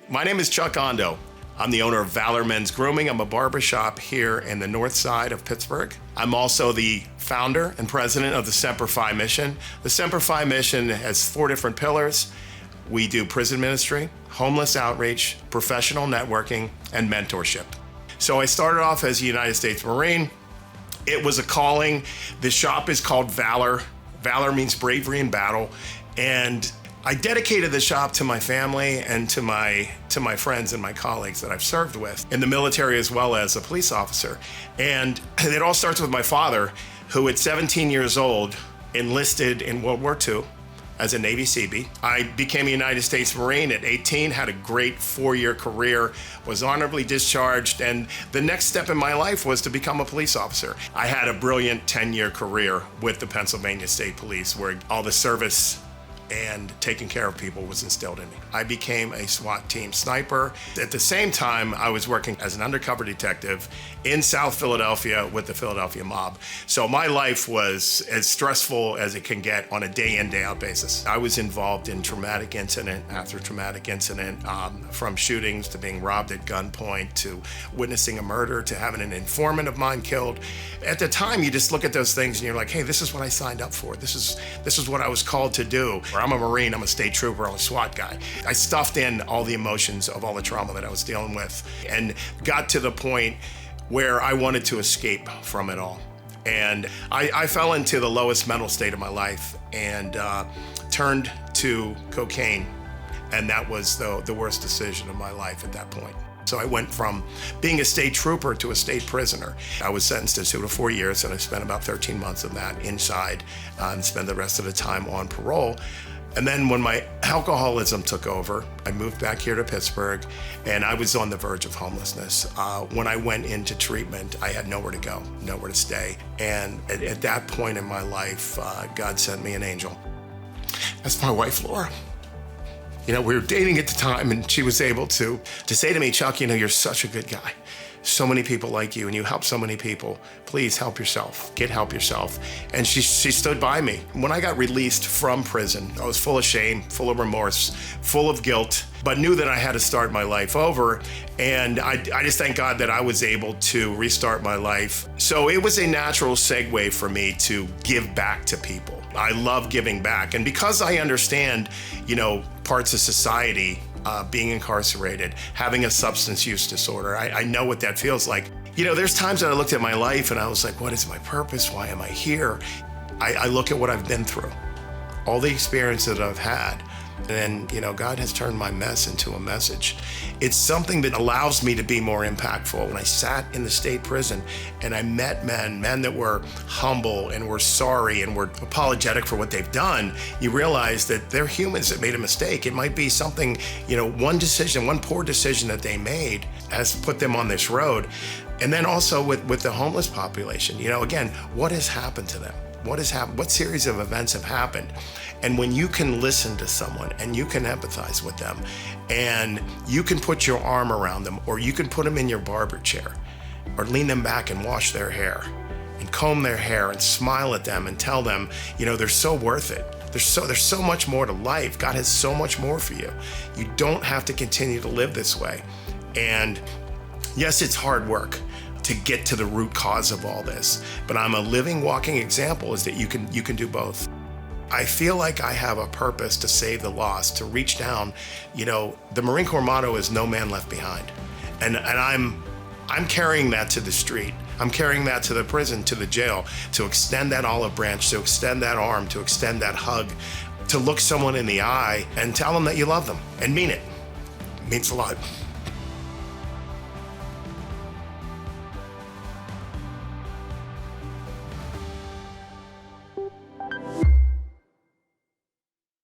My name is Chuck Ondo. I'm the owner of Valor Men's Grooming. I'm a barbershop here in the north side of Pittsburgh. I'm also the founder and president of the Semper Fi mission. The Semper Fi mission has 4 different pillars. We do prison ministry, homeless outreach, professional networking, and mentorship. So I started off as a United States Marine. It was a calling. The shop is called Valor. Valor means bravery in battle. And I dedicated the shop to my family and to my friends and my colleagues that I've served with in the military as well as a police officer. And it all starts with my father, who at 17 years old enlisted in World War II as a Navy Seabee. I became a United States Marine at 18, had a great 4-year career, was honorably discharged, and the next step in my life was to become a police officer. I had a brilliant 10-year career with the Pennsylvania State Police, where all the service and taking care of people was instilled in me. I became a SWAT team sniper. At the same time, I was working as an undercover detective in South Philadelphia with the Philadelphia mob. So my life was as stressful as it can get on a day in, day out basis. I was involved in traumatic incident after traumatic incident, from shootings to being robbed at gunpoint to witnessing a murder to having an informant of mine killed. At the time, you just look at those things and you're like, hey, this is what I signed up for. This is what I was called to do. I'm a Marine, I'm a state trooper, I'm a SWAT guy. I stuffed in all the emotions of all the trauma that I was dealing with and got to the point where I wanted to escape from it all. And I fell into the lowest mental state of my life and turned to cocaine. And that was the worst decision of my life at that point. So I went from being a state trooper to a state prisoner. I was sentenced to 2 to 4 years, and I spent about 13 months of that inside and spent the rest of the time on parole. And then when my alcoholism took over, I moved back here to Pittsburgh, and I was on the verge of homelessness. When I went into treatment, I had nowhere to go, nowhere to stay. And at that point in my life, God sent me an angel. That's my wife, Laura. You know, we were dating at the time, and she was able to say to me, Chuck, you know, you're such a good guy. So many people like you, and you help so many people. Please help yourself. Get help yourself. And she stood by me. When I got released from prison, I was full of shame, full of remorse, full of guilt, but knew that I had to start my life over. And I just thank God that I was able to restart my life. So it was a natural segue for me to give back to people. I love giving back. And because I understand, you know, parts of society, being incarcerated, having a substance use disorder, I know what that feels like. You know, there's times that I looked at my life and I was like, what is my purpose? Why am I here? I look at what I've been through, all the experience that I've had. And, you know, God has turned my mess into a message. It's something that allows me to be more impactful. When I sat in the state prison and I met men that were humble and were sorry and were apologetic for what they've done, you realize that they're humans that made a mistake. It might be something, you know, one poor decision that they made has put them on this road. And then also with the homeless population, you know, again, what has happened to them? What has happened? What series of events have happened? And when you can listen to someone and you can empathize with them and you can put your arm around them, or you can put them in your barber chair or lean them back and wash their hair and comb their hair and smile at them and tell them, you know, they're so worth it. There's so much more to life. God has so much more for you. You don't have to continue to live this way. And yes, it's hard work to get to the root cause of all this, but I'm a living, walking example is that you can do both. I feel like I have a purpose to save the lost, to reach down. You know, the Marine Corps motto is no man left behind. And I'm carrying that to the street. I'm carrying that to the prison, to the jail, to extend that olive branch, to extend that arm, to extend that hug, to look someone in the eye and tell them that you love them and mean it. It means a lot.